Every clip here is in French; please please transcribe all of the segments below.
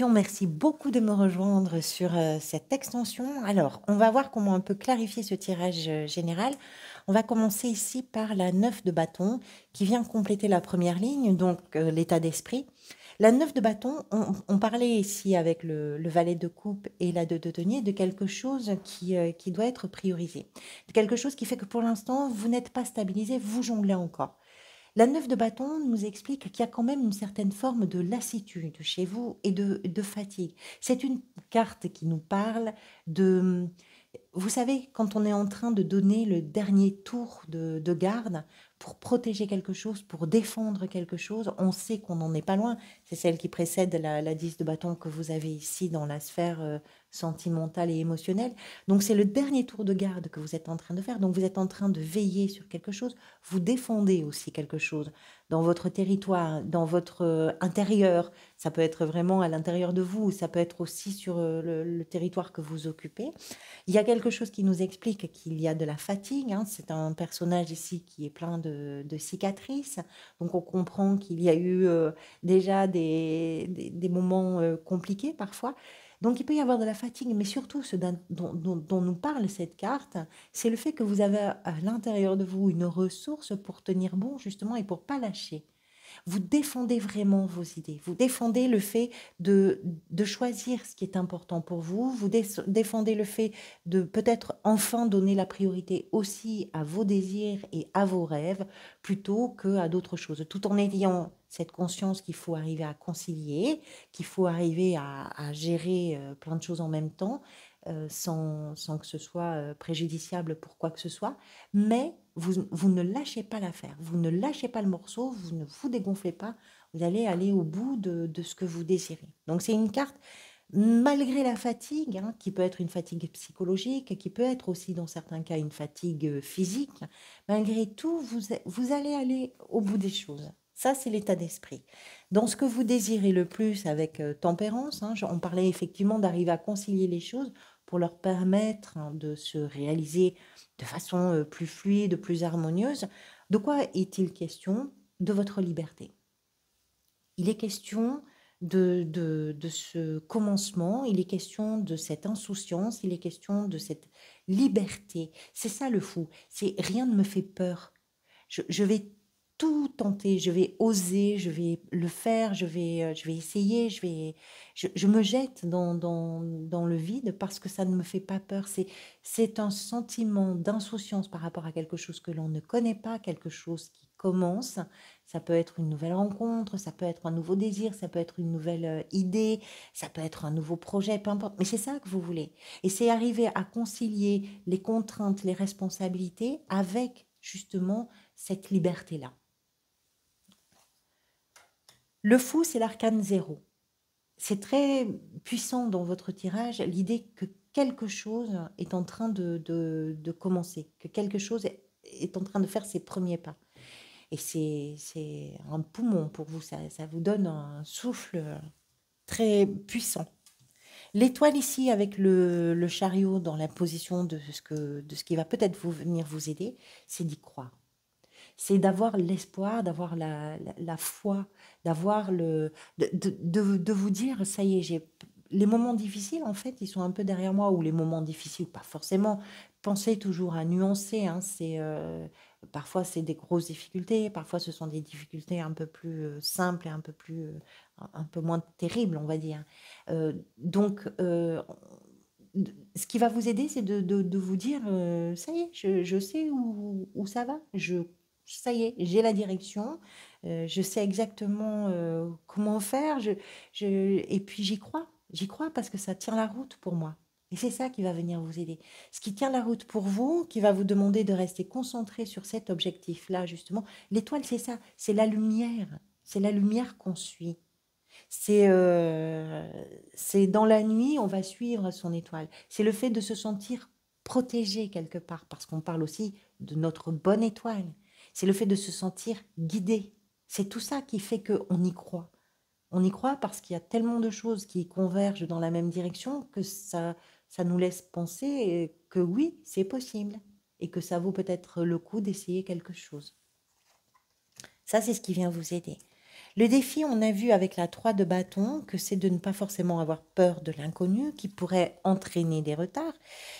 Scorpion, merci beaucoup de me rejoindre sur cette extension. Alors, on va voir comment on peut clarifier ce tirage général. On va commencer ici par la 9 de bâton qui vient compléter la première ligne, donc l'état d'esprit. La 9 de bâton, on parlait ici avec le valet de coupe et la 2 de denier de quelque chose qui doit être priorisé. De quelque chose qui fait que pour l'instant, vous n'êtes pas stabilisé, vous jonglez encore. La 9 de bâton nous explique qu'il y a quand même une certaine forme de lassitude chez vous et de fatigue. C'est une carte qui nous parle de... Vous savez, quand on est en train de donner le dernier tour de garde pour protéger quelque chose, pour défendre quelque chose, on sait qu'on n'en est pas loin. C'est celle qui précède la 10 de bâton que vous avez ici dans la sphère sentimentale et émotionnelle. Donc c'est le dernier tour de garde que vous êtes en train de faire. Donc vous êtes en train de veiller sur quelque chose. Vous défendez aussi quelque chose dans votre territoire, dans votre intérieur. Ça peut être vraiment à l'intérieur de vous, ça peut être aussi sur le territoire que vous occupez. Il y a quelque chose qui nous explique qu'il y a de la fatigue, hein. C'est un personnage ici qui est plein de cicatrices. Donc on comprend qu'il y a eu déjà des moments compliqués parfois. Donc il peut y avoir de la fatigue, mais surtout ce dont nous parle cette carte, c'est le fait que vous avez à l'intérieur de vous une ressource pour tenir bon justement et pour pas lâcher. Vous défendez vraiment vos idées, vous défendez le fait de choisir ce qui est important pour vous, vous défendez le fait de peut-être enfin donner la priorité aussi à vos désirs et à vos rêves plutôt qu'à d'autres choses, tout en ayant cette conscience qu'il faut arriver à concilier, qu'il faut arriver à gérer plein de choses en même temps, sans que ce soit préjudiciable pour quoi que ce soit, mais vous ne lâchez pas l'affaire, vous ne lâchez pas le morceau, vous ne vous dégonflez pas, vous allez aller au bout de ce que vous désirez. Donc c'est une carte, malgré la fatigue, hein, qui peut être une fatigue psychologique, qui peut être aussi dans certains cas une fatigue physique, malgré tout, vous allez aller au bout des choses. Ça, c'est l'état d'esprit. Dans ce que vous désirez le plus avec tempérance, hein, on parlait effectivement d'arriver à concilier les choses pour leur permettre hein, de se réaliser de façon plus fluide, plus harmonieuse. De quoi est-il question? De votre liberté. Il est question de ce commencement, il est question de cette insouciance, il est question de cette liberté. C'est ça le fou, c'est rien ne me fait peur. Je vais tout tenter, je vais oser, je vais le faire, je vais essayer, je me jette dans le vide parce que ça ne me fait pas peur. C'est un sentiment d'insouciance par rapport à quelque chose que l'on ne connaît pas, quelque chose qui commence. Ça peut être une nouvelle rencontre, ça peut être un nouveau désir, ça peut être une nouvelle idée, ça peut être un nouveau projet, peu importe. Mais c'est ça que vous voulez. Et c'est arriver à concilier les contraintes, les responsabilités avec justement cette liberté-là. Le fou, c'est l'arcane zéro. C'est très puissant dans votre tirage, l'idée que quelque chose est en train de commencer, que quelque chose est en train de faire ses premiers pas. Et c'est un poumon pour vous, ça vous donne un souffle très puissant. L'étoile ici avec le chariot dans la position de ce qui va peut-être venir vous aider, c'est d'y croire. C'est d'avoir l'espoir, d'avoir la foi, d'avoir de vous dire, ça y est, les moments difficiles, en fait, ils sont un peu derrière moi, ou les moments difficiles, pas forcément. Pensez toujours à nuancer, hein, parfois c'est des grosses difficultés, parfois ce sont des difficultés un peu plus simples et un peu moins terribles, on va dire. Donc, ce qui va vous aider, c'est de vous dire, ça y est, je sais où ça va, ça y est, j'ai la direction, je sais exactement comment faire, et puis j'y crois parce que ça tient la route pour moi. Et c'est ça qui va venir vous aider. Ce qui tient la route pour vous, qui va vous demander de rester concentré sur cet objectif-là, justement. L'étoile, c'est ça, c'est la lumière qu'on suit. C'est c'est dans la nuit, on va suivre son étoile. C'est le fait de se sentir protégé quelque part, parce qu'on parle aussi de notre bonne étoile. C'est le fait de se sentir guidé. C'est tout ça qui fait qu'on y croit. On y croit parce qu'il y a tellement de choses qui convergent dans la même direction que ça nous laisse penser que oui, c'est possible et que ça vaut peut-être le coup d'essayer quelque chose. Ça, c'est ce qui vient vous aider. Le défi, on a vu avec la 3 de bâton que c'est de ne pas forcément avoir peur de l'inconnu qui pourrait entraîner des retards.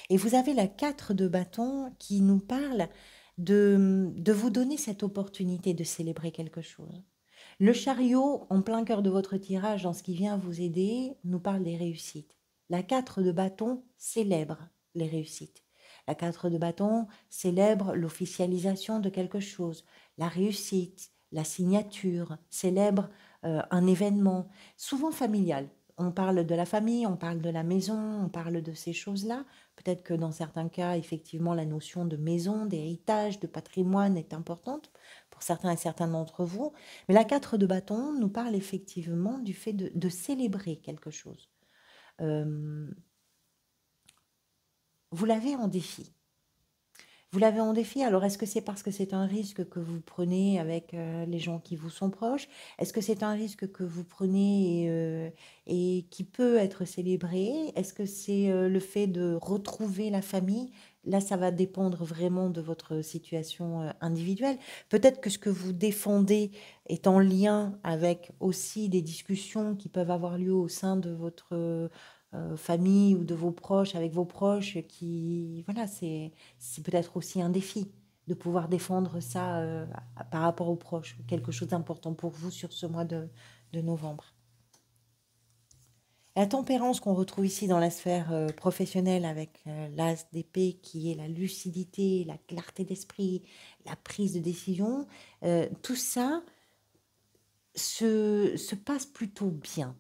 Et vous avez la 4 de bâton qui nous parle de vous donner cette opportunité de célébrer quelque chose. Le chariot, en plein cœur de votre tirage, dans ce qui vient vous aider, nous parle des réussites. La 4 de bâton célèbre les réussites. La 4 de bâton célèbre l'officialisation de quelque chose, la réussite, la signature, célèbre un événement, souvent familial. On parle de la famille, on parle de la maison, on parle de ces choses-là. Peut-être que dans certains cas, effectivement, la notion de maison, d'héritage, de patrimoine est importante pour certains et certaines d'entre vous. Mais la 4 de bâton nous parle effectivement du fait de célébrer quelque chose. Euh, vous l'avez en défi. Vous l'avez en défi, alors est-ce que c'est parce que c'est un risque que vous prenez avec les gens qui vous sont proches? Est-ce que c'est un risque que vous prenez et qui peut être célébré? Est-ce que c'est le fait de retrouver la famille? Là, ça va dépendre vraiment de votre situation individuelle. Peut-être que ce que vous défendez est en lien avec aussi des discussions qui peuvent avoir lieu au sein de votre famille ou de vos proches, avec vos proches, qui, voilà, c'est peut-être aussi un défi de pouvoir défendre ça par rapport aux proches, quelque chose d'important pour vous sur ce mois de novembre. La tempérance qu'on retrouve ici dans la sphère professionnelle avec l'as d'épée qui est la lucidité, la clarté d'esprit, la prise de décision, tout ça se passe plutôt bien.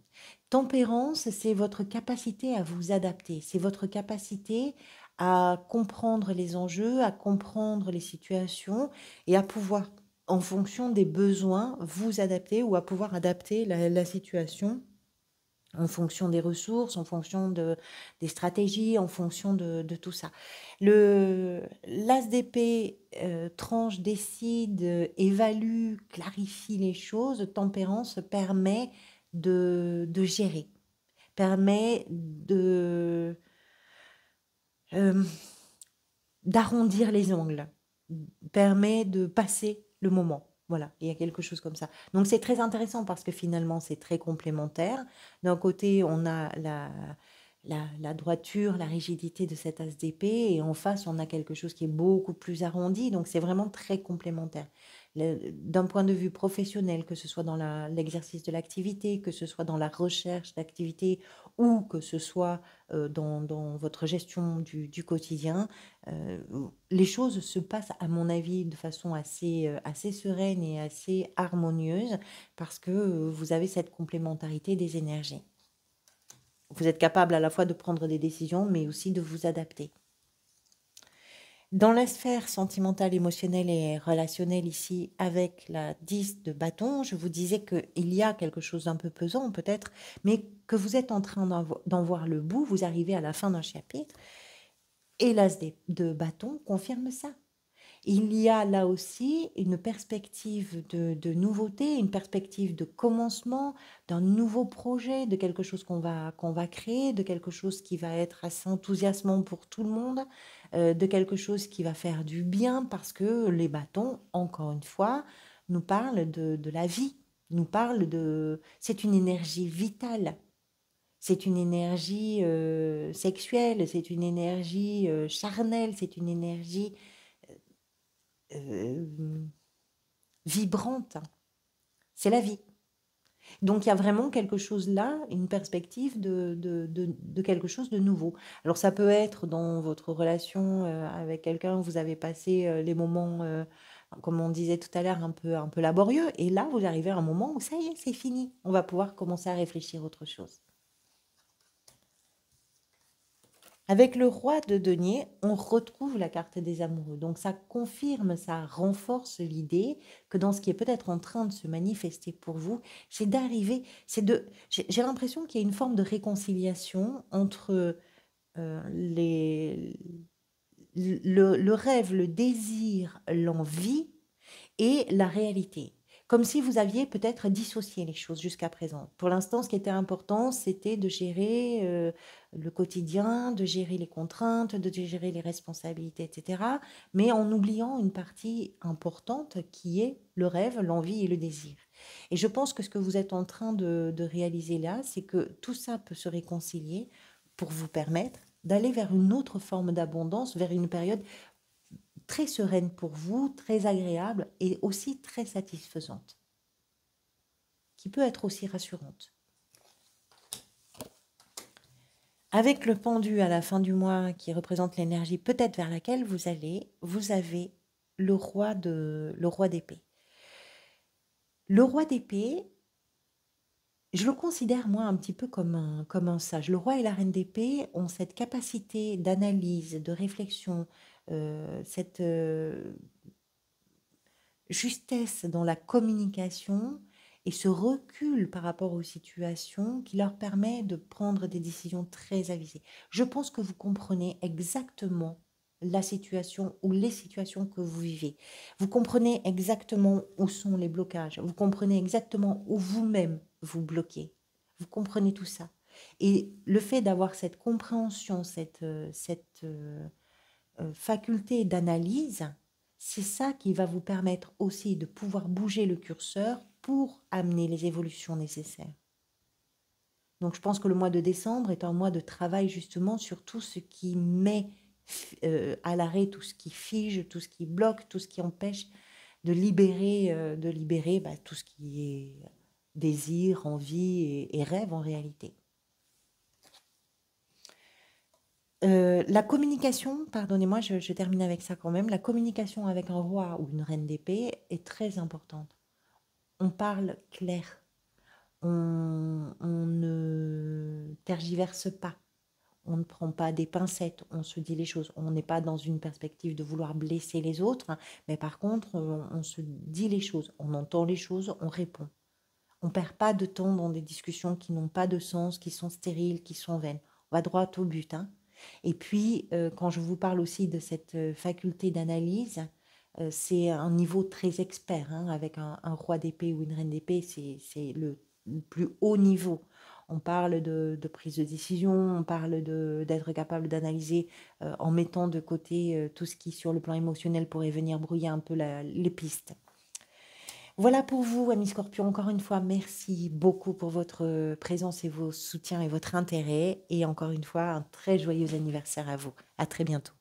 Tempérance, c'est votre capacité à vous adapter, c'est votre capacité à comprendre les enjeux, à comprendre les situations et à pouvoir, en fonction des besoins, vous adapter ou à pouvoir adapter la situation en fonction des ressources, en fonction des stratégies, en fonction de tout ça. L'as d'épée tranche, décide, évalue, clarifie les choses. Tempérance permet de gérer, permet euh, d'arrondir les angles, permet de passer le moment. Voilà, il y a quelque chose comme ça. Donc c'est très intéressant parce que finalement c'est très complémentaire. D'un côté, on a la droiture, la rigidité de cet as d'épée et en face, on a quelque chose qui est beaucoup plus arrondi. Donc c'est vraiment très complémentaire. D'un point de vue professionnel, que ce soit dans l'exercice de l'activité, que ce soit dans la recherche d'activité ou que ce soit dans votre gestion du quotidien, euh, les choses se passent, à mon avis, de façon assez sereine et assez harmonieuse parce que vous avez cette complémentarité des énergies. Vous êtes capable à la fois de prendre des décisions, mais aussi de vous adapter. Dans la sphère sentimentale, émotionnelle et relationnelle ici, avec la 10 de bâton, je vous disais qu'il y a quelque chose d'un peu pesant peut-être, mais que vous êtes en train d'en voir le bout, vous arrivez à la fin d'un chapitre, et l'as de bâton confirme ça. Il y a là aussi une perspective de nouveauté, une perspective de commencement, d'un nouveau projet, de quelque chose qu'on va créer, de quelque chose qui va être assez enthousiasmant pour tout le monde, de quelque chose qui va faire du bien parce que les bâtons, encore une fois, nous parlent de la vie, nous parlent de... C'est une énergie vitale. C'est une énergie sexuelle, c'est une énergie charnelle, c'est une énergie euh, vibrante. C'est la vie. Donc il y a vraiment quelque chose là, une perspective de quelque chose de nouveau. Alors ça peut être dans votre relation avec quelqu'un, vous avez passé les moments, comme on disait tout à l'heure, un peu laborieux, et là vous arrivez à un moment où ça y est, c'est fini. On va pouvoir commencer à réfléchir à autre chose. Avec le roi de denier, on retrouve la carte des amoureux. Donc ça confirme, ça renforce l'idée que dans ce qui est peut-être en train de se manifester pour vous, c'est d'arriver, j'ai l'impression qu'il y a une forme de réconciliation entre le rêve, le désir, l'envie et la réalité. Comme si vous aviez peut-être dissocié les choses jusqu'à présent. Pour l'instant, ce qui était important, c'était de gérer le quotidien, de gérer les contraintes, de gérer les responsabilités, etc. Mais en oubliant une partie importante qui est le rêve, l'envie et le désir. Et je pense que ce que vous êtes en train de réaliser là, c'est que tout ça peut se réconcilier pour vous permettre d'aller vers une autre forme d'abondance, vers une période très sereine pour vous, très agréable et aussi très satisfaisante, qui peut être aussi rassurante. Avec le pendu à la fin du mois qui représente l'énergie peut-être vers laquelle vous allez, vous avez le roi d'épée. Le roi d'épée, je le considère moi un petit peu comme un sage. Le roi et la reine d'épée ont cette capacité d'analyse, de réflexion, cette justesse dans la communication et ce recul par rapport aux situations qui leur permet de prendre des décisions très avisées. Je pense que vous comprenez exactement la situation ou les situations que vous vivez. Vous comprenez exactement où sont les blocages. Vous comprenez exactement où vous-même vous bloquez. Vous comprenez tout ça. Et le fait d'avoir cette compréhension, cette faculté d'analyse, c'est ça qui va vous permettre aussi de pouvoir bouger le curseur pour amener les évolutions nécessaires. Donc je pense que le mois de décembre est un mois de travail justement sur tout ce qui met à l'arrêt, tout ce qui fige, tout ce qui bloque, tout ce qui empêche de libérer tout ce qui est désir, envie et rêve en réalité. La communication, pardonnez-moi, je termine avec ça quand même. La communication avec un roi ou une reine d'épée est très importante. On parle clair, on ne tergiverse pas, on ne prend pas des pincettes, on se dit les choses. On n'est pas dans une perspective de vouloir blesser les autres, hein, mais par contre, on se dit les choses, on entend les choses, on répond. On ne perd pas de temps dans des discussions qui n'ont pas de sens, qui sont stériles, qui sont vaines. On va droit au but, hein. Et puis, quand je vous parle aussi de cette faculté d'analyse, c'est un niveau très expert, hein, avec un roi d'épée ou une reine d'épée, c'est le plus haut niveau. On parle de prise de décision, on parle d'être capable d'analyser en mettant de côté tout ce qui, sur le plan émotionnel, pourrait venir brouiller un peu les pistes. Voilà pour vous, amis Scorpions. Encore une fois, merci beaucoup pour votre présence et vos soutiens et votre intérêt. Et encore une fois, un très joyeux anniversaire à vous. À très bientôt.